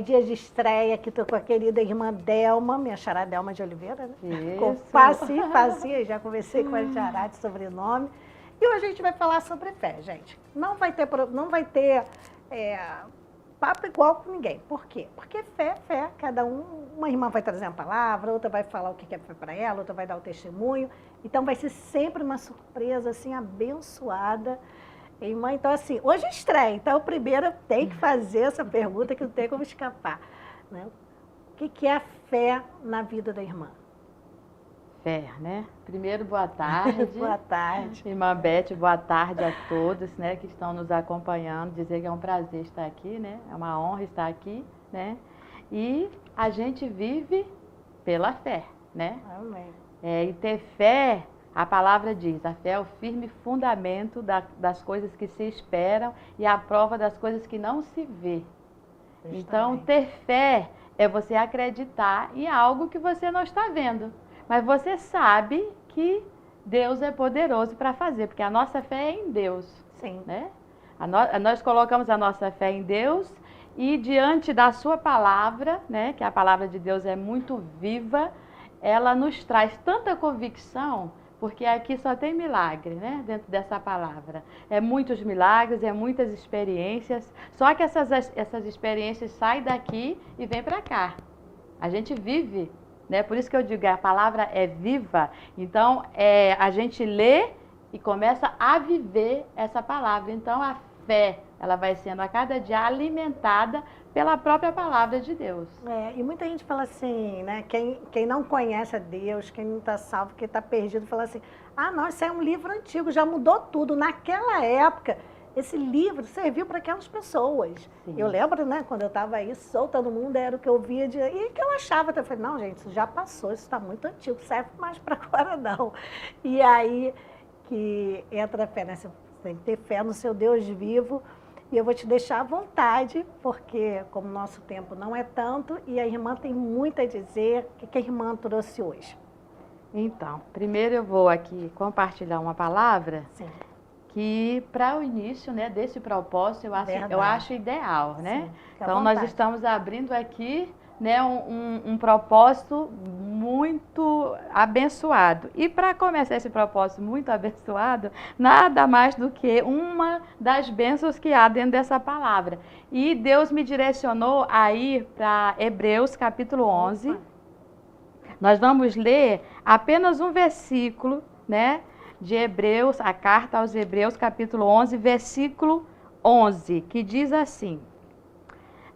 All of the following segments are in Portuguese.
dia de estreia, que estou com a querida irmã Delma, minha xará Delma de Oliveira, né? Isso. Faci, já conversei com a xará de sobrenome. E hoje a gente vai falar sobre fé, gente. Não vai ter papo igual com ninguém. Por quê? Porque fé, cada uma irmã vai trazer uma palavra, outra vai falar o que é fé para ela, outra vai dar o testemunho. Então vai ser sempre uma surpresa, assim, abençoada. Irmã, então assim, hoje estreia, então primeiro tem que fazer essa pergunta que não tem como escapar. Né? O que é a fé na vida da irmã? Fé, né? Primeiro, boa tarde. Boa tarde. Irmã Beth, boa tarde a todos, né, que estão nos acompanhando. Dizer que é um prazer estar aqui, né? É uma honra estar aqui, né? E a gente vive pela fé, né? Amém. E ter fé, a palavra diz, a fé é o firme fundamento das coisas que se esperam e a prova das coisas que não se vê. Justamente. Então, ter fé é você acreditar em algo que você não está vendo. Mas você sabe que Deus é poderoso para fazer, porque a nossa fé é em Deus. Sim. Né? Nós colocamos a nossa fé em Deus e diante da sua palavra, né, que a palavra de Deus é muito viva, ela nos traz tanta convicção, porque aqui só tem milagre, né, dentro dessa palavra. É muitos milagres, é muitas experiências, só que essas experiências saem daqui e vêm para cá. A gente vive. Né? Por isso que eu digo, a palavra é viva, então a gente lê e começa a viver essa palavra. Então a fé, ela vai sendo a cada dia alimentada pela própria palavra de Deus. E muita gente fala assim, né? Quem não conhece a Deus, quem não está salvo, quem está perdido, fala assim, não, isso é um livro antigo, já mudou tudo. Naquela época, esse livro serviu para aquelas pessoas. Sim. Eu lembro, né, quando eu estava aí solta no mundo, era o que eu via e que eu achava. Eu falei, não, gente, isso já passou, isso está muito antigo, serve mais para agora não. E aí que entra a fé, né? Você tem que ter fé no seu Deus vivo. E eu vou te deixar à vontade, porque como o nosso tempo não é tanto, e a irmã tem muito a dizer, o que a irmã trouxe hoje? Então, primeiro eu vou aqui compartilhar uma palavra. Sim. Que para o início, né, desse propósito eu acho ideal, né? Então nós estamos abrindo aqui, né, um propósito muito abençoado. E para começar esse propósito muito abençoado, nada mais do que uma das bênçãos que há dentro dessa palavra. E Deus me direcionou a ir para Hebreus capítulo 11. Nós vamos ler apenas um versículo, né? De Hebreus, a carta aos Hebreus, capítulo 11, versículo 11, que diz assim: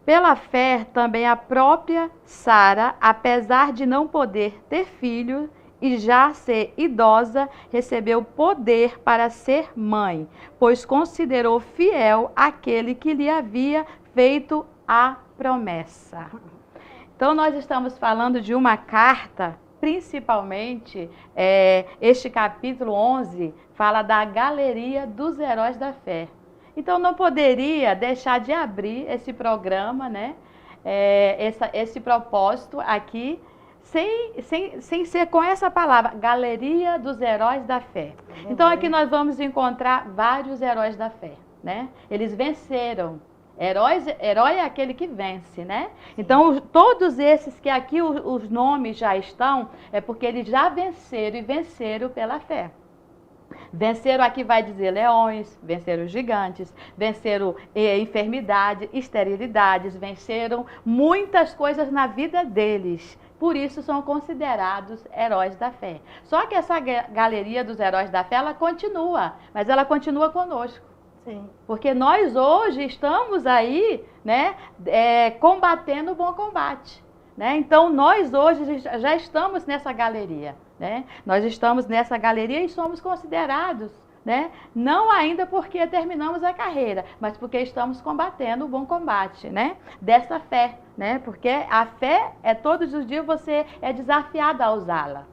pela fé também a própria Sara, apesar de não poder ter filho e já ser idosa, recebeu poder para ser mãe, pois considerou fiel aquele que lhe havia feito a promessa. Então nós estamos falando de uma carta. Principalmente, este capítulo 11 fala da galeria dos heróis da fé. Então, não poderia deixar de abrir esse programa, né? Esse propósito aqui, sem ser com essa palavra, galeria dos heróis da fé. Então, aqui nós vamos encontrar vários heróis da fé, né? Eles venceram. Herói é aquele que vence, né? Sim. Então, todos esses que aqui os nomes já estão, é porque eles já venceram e venceram pela fé. Venceram, aqui vai dizer leões, venceram gigantes, venceram enfermidade, esterilidades, venceram muitas coisas na vida deles. Por isso são considerados heróis da fé. Só que essa galeria dos heróis da fé, ela continua, mas ela continua conosco. Sim. Porque nós hoje estamos aí, né, combatendo o bom combate. Né? Então, nós hoje já estamos nessa galeria. Né? Nós estamos nessa galeria e somos considerados, né? Não ainda porque terminamos a carreira, mas porque estamos combatendo o bom combate, né? Dessa fé. Né? Porque a fé todos os dias você é desafiado a usá-la.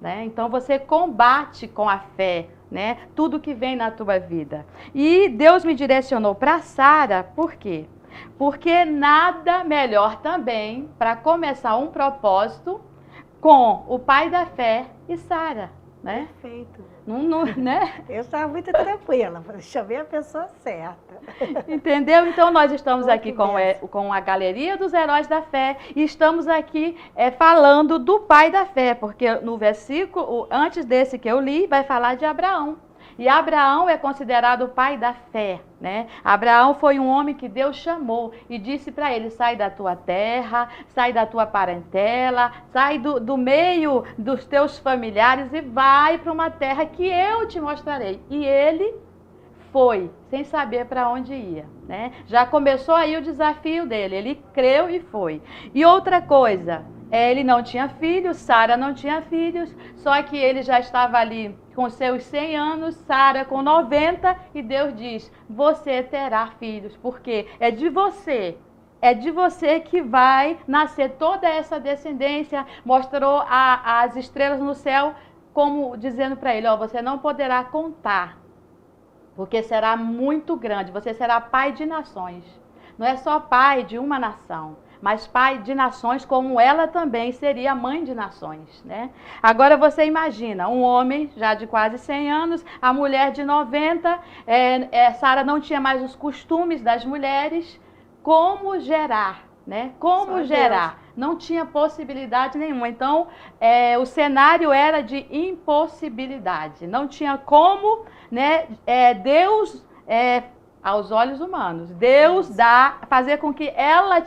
Né? Então, você combate com a fé. Né? Tudo que vem na tua vida. E Deus me direcionou para Sara, por quê? Porque nada melhor também para começar um propósito com o pai da fé e Sara. Né? Perfeito. né? Eu estava muito tranquila, chamei a pessoa certa. Entendeu? Então nós estamos aqui com a Galeria dos Heróis da Fé e estamos aqui falando do pai da fé, porque no versículo, antes desse que eu li, vai falar de Abraão. E Abraão é considerado o pai da fé, né? Abraão foi um homem que Deus chamou e disse para ele: sai da tua terra, sai da tua parentela, sai do meio dos teus familiares e vai para uma terra que eu te mostrarei. E ele foi, sem saber para onde ia, né? Já começou aí o desafio dele, ele creu e foi. E outra coisa, ele não tinha filhos, Sara não tinha filhos, só que ele já estava ali com seus 100 anos, Sara com 90, e Deus diz: você terá filhos, porque é de você que vai nascer toda essa descendência. Mostrou as estrelas no céu, como dizendo para ele: ó, você não poderá contar, porque será muito grande, você será pai de nações. Não é só pai de uma nação, mas pai de nações, como ela também seria mãe de nações, né? Agora você imagina, um homem já de quase 100 anos, a mulher de 90, Sara não tinha mais os costumes das mulheres, como gerar, né? Como gerar? Deus. Não tinha possibilidade nenhuma. Então, o cenário era de impossibilidade. Não tinha como, né? Deus, aos olhos humanos, Deus fazer com que ela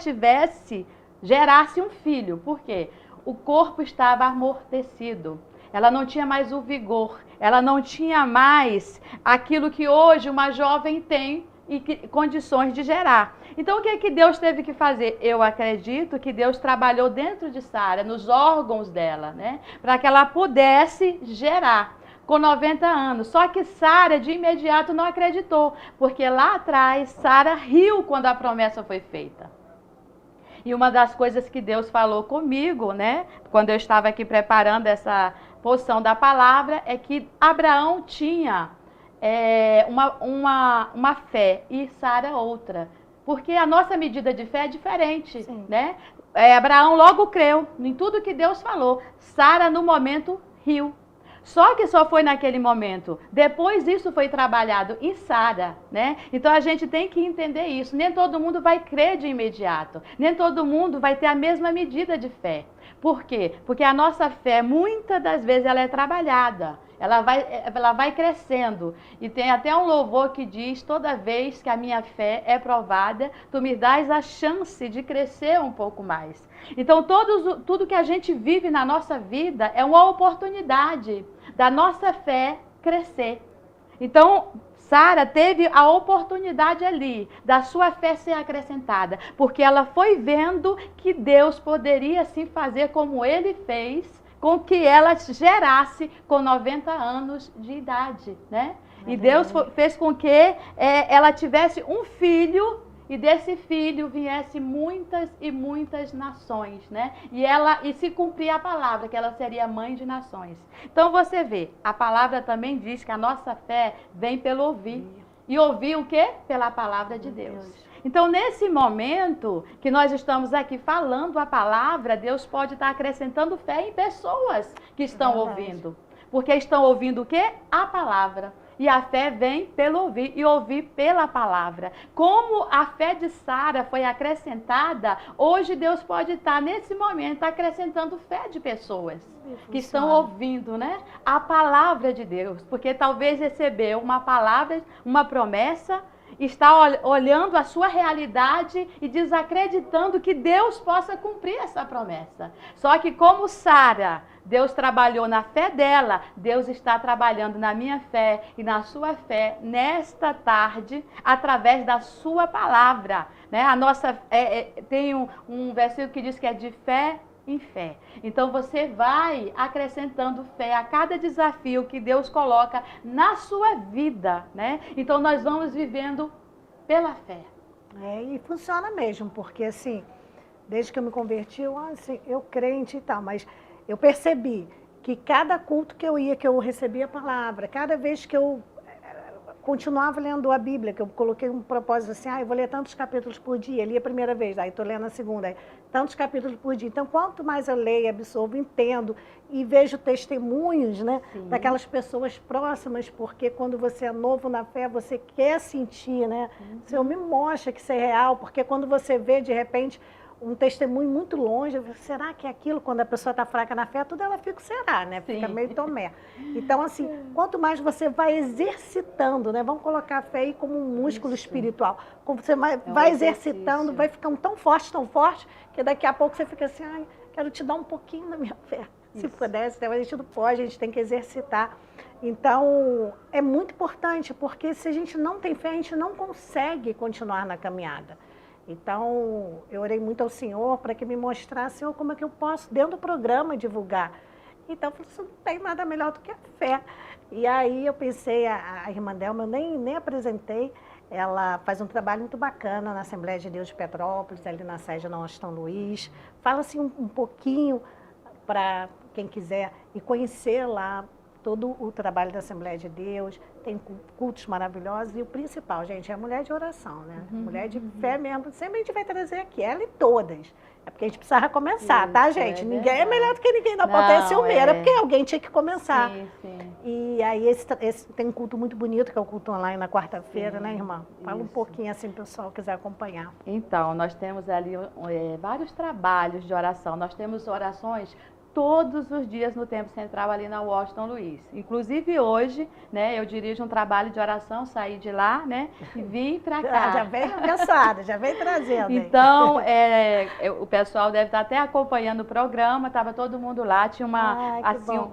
gerasse um filho. Por quê? O corpo estava amortecido. Ela não tinha mais o vigor. Ela não tinha mais aquilo que hoje uma jovem tem e condições de gerar. Então, o que é que Deus teve que fazer? Eu acredito que Deus trabalhou dentro de Sara, nos órgãos dela, né? Para que ela pudesse gerar com 90 anos. Só que Sara, de imediato, não acreditou, porque lá atrás, Sara riu quando a promessa foi feita. E uma das coisas que Deus falou comigo, né? Quando eu estava aqui preparando essa porção da palavra, é que Abraão tinha uma fé e Sara outra. Porque a nossa medida de fé é diferente, sim, né? Abraão logo creu em tudo que Deus falou. Sara, no momento, riu. Só que só foi naquele momento. Depois isso foi trabalhado em Sara, né? Então a gente tem que entender isso. Nem todo mundo vai crer de imediato. Nem todo mundo vai ter a mesma medida de fé. Por quê? Porque a nossa fé, muitas das vezes, ela é trabalhada. Ela vai crescendo. E tem até um louvor que diz: toda vez que a minha fé é provada, tu me dás a chance de crescer um pouco mais. Então, tudo que a gente vive na nossa vida é uma oportunidade da nossa fé crescer. Então, Sara teve a oportunidade ali da sua fé ser acrescentada, porque ela foi vendo que Deus poderia sim fazer como ele fez, com que ela gerasse com 90 anos de idade, né? E Deus fez com que ela tivesse um filho, e desse filho viesse muitas e muitas nações, né? E se cumprir a palavra, que ela seria mãe de nações. Então você vê, a palavra também diz que a nossa fé vem pelo ouvir. E ouvir o quê? Pela palavra de Deus. Então, nesse momento que nós estamos aqui falando a palavra, Deus pode estar acrescentando fé em pessoas que estão ouvindo. Porque estão ouvindo o quê? A palavra. E a fé vem pelo ouvir e ouvir pela palavra. Como a fé de Sara foi acrescentada, hoje Deus pode estar, nesse momento, acrescentando fé de pessoas que estão ouvindo, né? A palavra de Deus. Porque talvez recebeu uma palavra, uma promessa, está olhando a sua realidade e desacreditando que Deus possa cumprir essa promessa. Só que como Sara, Deus trabalhou na fé dela, Deus está trabalhando na minha fé e na sua fé nesta tarde, através da sua palavra, né? A nossa tem um versículo que diz que é de fé em fé. Então você vai acrescentando fé a cada desafio que Deus coloca na sua vida, né? Então nós vamos vivendo pela fé. E funciona mesmo, porque assim, desde que eu me converti, eu crente e tal, mas eu percebi que cada culto que eu ia, que eu recebia a palavra, cada vez que eu continuava lendo a Bíblia, que eu coloquei um propósito assim, eu vou ler tantos capítulos por dia, li a primeira vez, aí estou lendo a segunda, aí, tantos capítulos por dia. Então, quanto mais eu leio, absorvo, entendo e vejo testemunhos, né, daquelas pessoas próximas, porque quando você é novo na fé, você quer sentir, né? O Senhor me mostra que isso é real, porque quando você vê, de repente, um testemunho muito longe, será que é aquilo, quando a pessoa está fraca na fé, tudo ela fica, será, né? Fica meio Tomé. Então, assim, quanto mais você vai exercitando, né? Vamos colocar a fé aí como um músculo espiritual. Como você vai exercitando, vai ficando tão forte, que daqui a pouco você fica assim, quero te dar um pouquinho da minha fé. Se pudesse, mas a gente não pode, a gente tem que exercitar. Então, é muito importante, porque se a gente não tem fé, a gente não consegue continuar na caminhada. Então, eu orei muito ao Senhor para que me mostrasse, Senhor, como é que eu posso, dentro do programa, divulgar. Então, eu falei, não tem nada melhor do que a fé. E aí eu pensei, a irmã Delma, eu nem apresentei, ela faz um trabalho muito bacana na Assembleia de Deus de Petrópolis, ali na sede Nossa São Luís. Fala assim um pouquinho para quem quiser ir conhecer lá todo o trabalho da Assembleia de Deus, tem cultos maravilhosos e o principal, gente, é a mulher de oração, né? Mulher de fé mesmo, sempre a gente vai trazer aqui, ela e todas. É porque a gente precisava começar, tá, gente? Ninguém é melhor do que ninguém, não pode ter ciumeira, porque alguém tinha que começar. E aí esse tem um culto muito bonito, que é o culto online na quarta-feira, né, irmã? Fala um pouquinho assim, pro pessoal quiser acompanhar. Então, nós temos ali vários trabalhos de oração, nós temos orações todos os dias no Tempo Central ali na Washington Luiz. Inclusive hoje, né, eu dirijo um trabalho de oração, saí de lá, né, e vim para cá. Já vem abençoada, já vem trazendo. Então, o pessoal deve estar até acompanhando o programa, estava todo mundo lá, tinha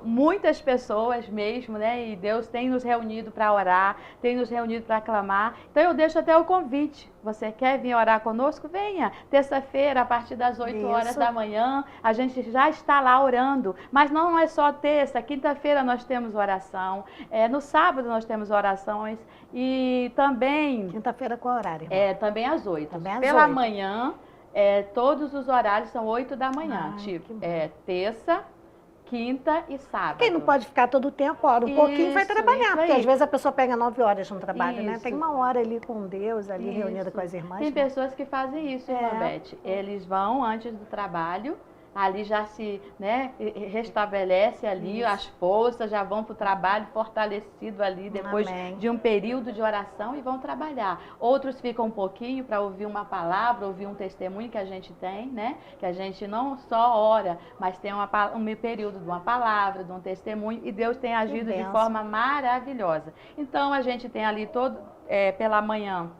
muitas pessoas mesmo, né, e Deus tem nos reunido para orar, tem nos reunido para clamar. Então, eu deixo até o convite. Você quer vir orar conosco? Venha. Terça-feira, a partir das 8 horas da manhã, a gente já está lá orando. Mas não é só terça, quinta-feira nós temos oração. No sábado nós temos orações. E também... Quinta-feira qual horário, irmã? Também às 8. Também às Pela 8. manhã, todos os horários são 8 da manhã. Terça, quinta e sábado. Quem não pode ficar todo o tempo, ora um pouquinho vai trabalhar, porque às vezes a pessoa pega 9 horas no trabalho, né? Tem uma hora ali com Deus, ali reunida com as irmãs. Tem pessoas que fazem isso, Beth. Eles vão antes do trabalho, ali já se restabelece ali as forças, já vão para o trabalho fortalecido ali depois de um período de oração e vão trabalhar. Outros ficam um pouquinho para ouvir uma palavra, ouvir um testemunho que a gente tem, né? Que a gente não só ora, mas tem um período de uma palavra, de um testemunho, e Deus tem agido de forma maravilhosa. Então a gente tem ali pela manhã,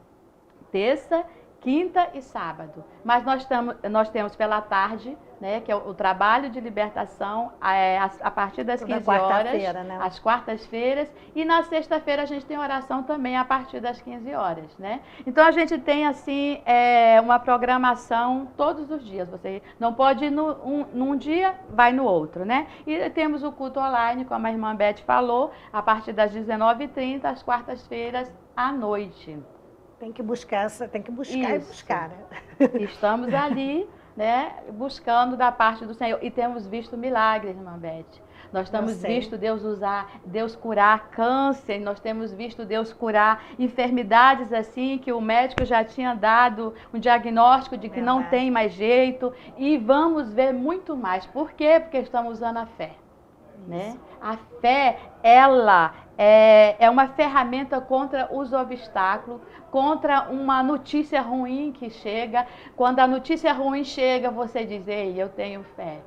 terça, quinta e sábado. Mas nós temos pela tarde, né, que é o trabalho de libertação a partir das 15 horas, né? Às quartas-feiras, e na sexta-feira a gente tem oração também a partir das 15 horas, né? Então a gente tem assim uma programação todos os dias. Você não pode ir num dia, vai no outro, né? E temos o culto online, como a irmã Beth falou, a partir das 19h30, às quartas-feiras à noite. Tem que buscar e buscar, né? Estamos ali, né, buscando da parte do Senhor. E temos visto milagres, irmã Beth. Nós temos visto Deus curar câncer, nós temos visto Deus curar enfermidades assim, que o médico já tinha dado um diagnóstico de que não tem mais jeito. E vamos ver muito mais. Por quê? Porque estamos usando a fé. Né? A fé, ela é uma ferramenta contra os obstáculos, contra uma notícia ruim que chega. Quando a notícia ruim chega, você diz, ei, eu tenho fé.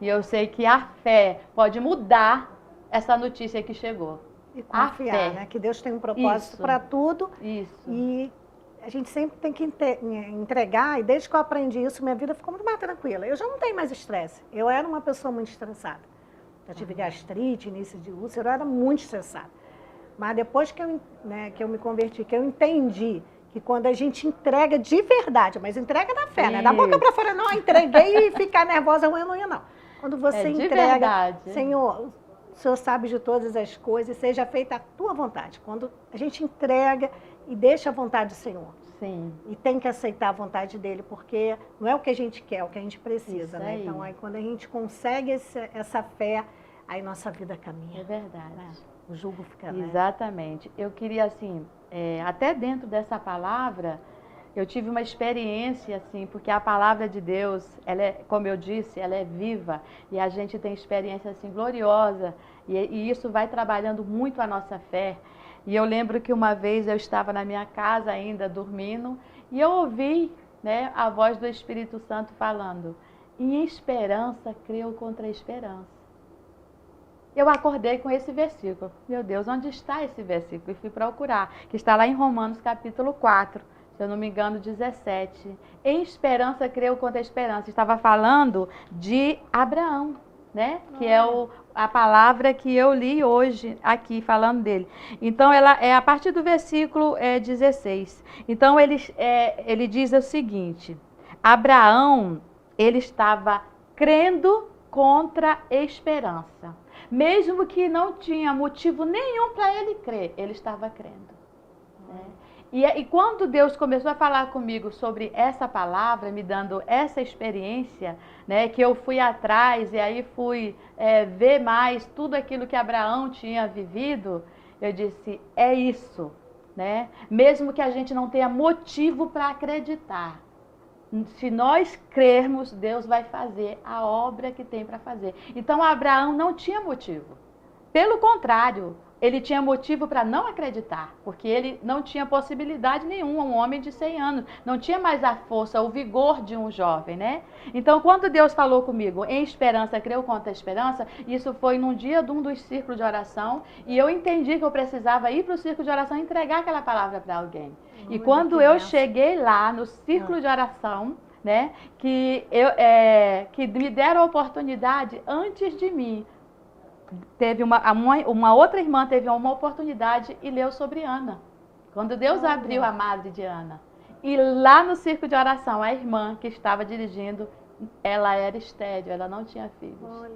E eu sei que a fé pode mudar essa notícia que chegou. E confiar, né? Que Deus tem um propósito para tudo. E a gente sempre tem que entregar, e desde que eu aprendi isso, minha vida ficou muito mais tranquila. Eu já não tenho mais estresse. Eu era uma pessoa muito estressada. Eu tive gastrite, início de úlcera, eu era muito estressada. Mas depois que eu me converti, que eu entendi que quando a gente entrega de verdade, mas entrega na fé, né? Da boca para fora, não, entreguei e ficar nervosa, não ia não. Quando você entrega, Senhor, o Senhor sabe de todas as coisas, seja feita a tua vontade. Quando a gente entrega e deixa a vontade do Senhor. Sim. E tem que aceitar a vontade dele, porque não é o que a gente quer, é o que a gente precisa, né? Então, aí quando a gente consegue essa fé, aí nossa vida caminha. É verdade. Né? O jugo fica leve. Exatamente. Eu queria, assim, até dentro dessa palavra, eu tive uma experiência, assim, porque a palavra de Deus, ela é, como eu disse, ela é viva, e a gente tem experiência, assim, gloriosa, e isso vai trabalhando muito a nossa fé. E eu lembro que uma vez eu estava na minha casa ainda, dormindo, e eu ouvi, né, a voz do Espírito Santo falando: em esperança, creu contra a esperança. Eu acordei com esse versículo. Meu Deus, onde está esse versículo? E fui procurar, que está lá em Romanos capítulo 4, se eu não me engano, 17. Em esperança, creu contra a esperança. Estava falando de Abraão, né? Que é a palavra que eu li hoje aqui, falando dele. Então, ela é a partir do versículo 16. Então, ele diz o seguinte: Abraão, ele estava crendo contra a esperança. Mesmo que não tinha motivo nenhum para ele crer, ele estava crendo. Né? E quando Deus começou a falar comigo sobre essa palavra, me dando essa experiência, né, que eu fui atrás e aí fui ver mais tudo aquilo que Abraão tinha vivido, eu disse, é isso. Né? Mesmo que a gente não tenha motivo para acreditar, se nós crermos, Deus vai fazer a obra que tem para fazer. Então, Abraão não tinha motivo. Pelo contrário, ele tinha motivo para não acreditar, porque ele não tinha possibilidade nenhuma, um homem de 100 anos, não tinha mais a força, o vigor de um jovem, né? Então, quando Deus falou comigo, em esperança, creu contra a esperança, isso foi num dia de um dos círculos de oração, e eu entendi que eu precisava ir para o círculo de oração e entregar aquela palavra para alguém. E quando eu cheguei lá no círculo de oração, né, que me deram a oportunidade antes de mim, teve uma outra irmã teve uma oportunidade e leu sobre Ana. Quando Deus abriu a madre de Ana. E lá no círculo de oração, a irmã que estava dirigindo, ela era estéril, ela não tinha filhos. Olha.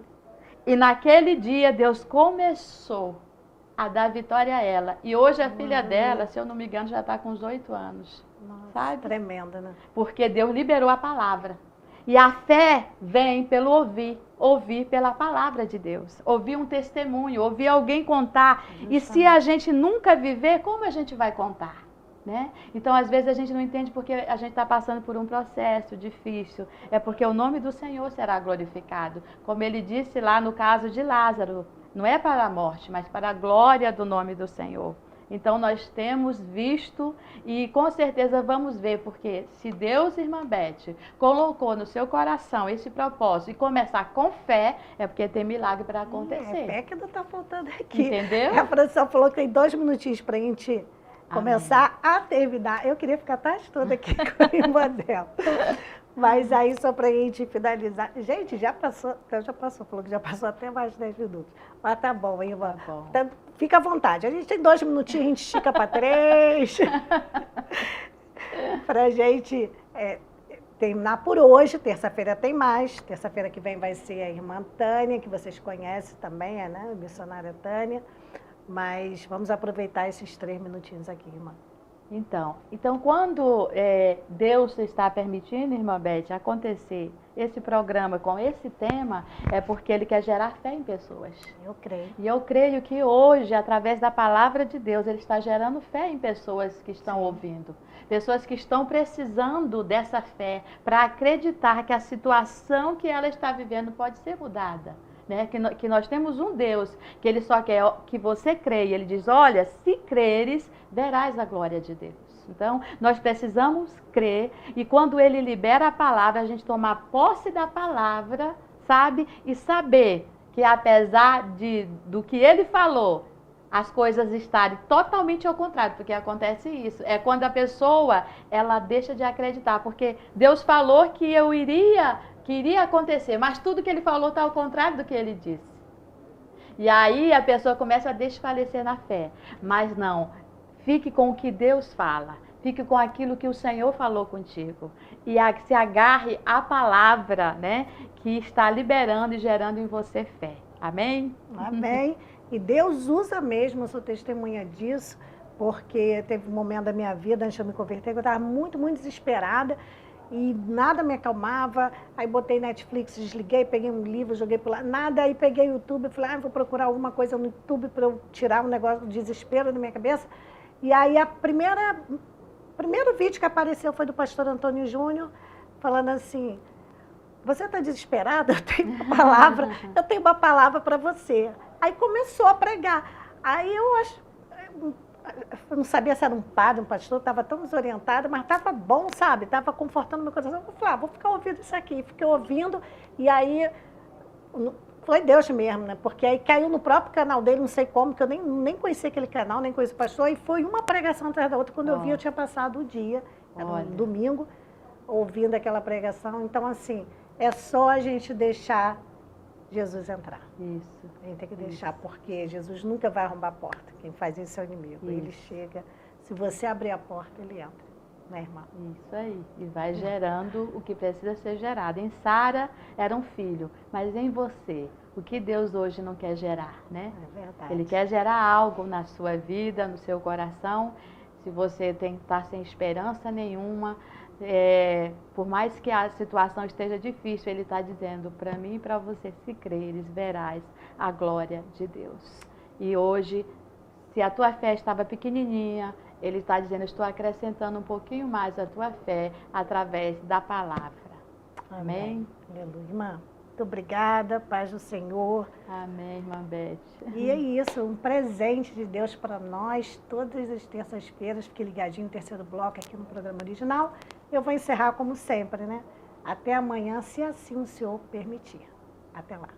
E naquele dia Deus começou a dar vitória a ela. E hoje a filha dela, se eu não me engano, já está com uns 8 anos. Nossa, sabe? Tremenda, né? Porque Deus liberou a palavra. E a fé vem pelo ouvir pela palavra de Deus. Ouvir um testemunho, ouvir alguém contar. Justamente. E se a gente nunca viver, como a gente vai contar? Né? Então, às vezes, a gente não entende porque a gente está passando por um processo difícil. É porque o nome do Senhor será glorificado. Como ele disse lá no caso de Lázaro, não é para a morte, mas para a glória do nome do Senhor. Então, nós temos visto e com certeza vamos ver, porque se Deus, irmã Beth, colocou no seu coração esse propósito e começar com fé, é porque tem milagre para acontecer. É fé que não está faltando aqui. Entendeu? A produção falou que tem 2 minutinhos para a gente começar a terminar. Eu queria ficar a tarde toda aqui com a irmã dela. Mas aí, só para a gente finalizar. Gente, já passou, falou que já passou até mais de 10 minutos. Mas tá bom, irmã. Tá bom. Então, fica à vontade. A gente tem 2 minutinhos, a gente estica para 3. Para a gente terminar por hoje. Terça-feira tem mais. Terça-feira que vem vai ser a irmã Tânia, que vocês conhecem também, né? A missionária Tânia. Mas vamos aproveitar esses 3 minutinhos aqui, irmã. Então quando Deus está permitindo, irmã Beth, acontecer esse programa com esse tema, é porque Ele quer gerar fé em pessoas. Eu creio. E eu creio que hoje, através da palavra de Deus, Ele está gerando fé em pessoas que estão ouvindo. Pessoas que estão precisando dessa fé para acreditar que a situação que ela está vivendo pode ser mudada. Né? Que nós temos um Deus, que Ele só quer que você creia. Ele diz, olha, se creres, verás a glória de Deus. Então, nós precisamos crer, e quando Ele libera a palavra, a gente tomar posse da palavra, sabe? E saber que apesar do que Ele falou, as coisas estarem totalmente ao contrário, porque acontece isso. É quando a pessoa, ela deixa de acreditar, porque Deus falou que iria acontecer, mas tudo que Ele falou está ao contrário do que Ele disse. E aí a pessoa começa a desfalecer na fé. Mas não, fique com o que Deus fala, fique com aquilo que o Senhor falou contigo. E se agarre à palavra, né, que está liberando e gerando em você fé. Amém? Amém. E Deus usa mesmo, eu sou testemunha disso, porque teve um momento da minha vida, antes de eu me converter, que eu estava muito, muito desesperada. e nada me acalmava. Aí botei Netflix, desliguei, peguei um livro, joguei por lá, nada. Aí peguei o YouTube e falei, vou procurar alguma coisa no YouTube para eu tirar um negócio do desespero da minha cabeça. E aí o primeiro vídeo que apareceu foi do pastor Antônio Júnior, falando assim, você está desesperada? Eu tenho uma palavra para você. Aí começou a pregar. Aí eu não sabia se era um padre, um pastor, estava tão desorientada, mas estava bom, sabe? Estava confortando meu coração. Eu falei, vou ficar ouvindo isso aqui. Fiquei ouvindo, e aí foi Deus mesmo, né? Porque aí caiu no próprio canal dele, não sei como, que eu nem conhecia aquele canal, nem conhecia o pastor, e foi uma pregação atrás da outra. Quando eu vi, eu tinha passado o dia, era um domingo, ouvindo aquela pregação. Então, assim, é só a gente deixar Jesus entrar. Isso. A gente tem que deixar, porque Jesus nunca vai arrombar a porta. Quem faz isso é o inimigo. Isso. Ele chega, se você abrir a porta, ele entra, né, irmã? Isso aí. E vai gerando o que precisa ser gerado. Em Sara era um filho, mas em você, o que Deus hoje não quer gerar, né? É verdade. Ele quer gerar algo na sua vida, no seu coração. Se você está sem esperança nenhuma, por mais que a situação esteja difícil, ele está dizendo para mim e para você, se creres, verás a glória de Deus. E hoje, se a tua fé estava pequenininha, ele está dizendo, estou acrescentando um pouquinho mais a tua fé através da palavra. Amém? Aleluia. Irmã, muito obrigada, paz do Senhor. Amém, irmã Beth. E é isso, um presente de Deus para nós, todas as terças-feiras. Fique ligadinho no terceiro bloco aqui no programa original. Eu vou encerrar como sempre, né? Até amanhã, se assim o Senhor permitir. Até lá.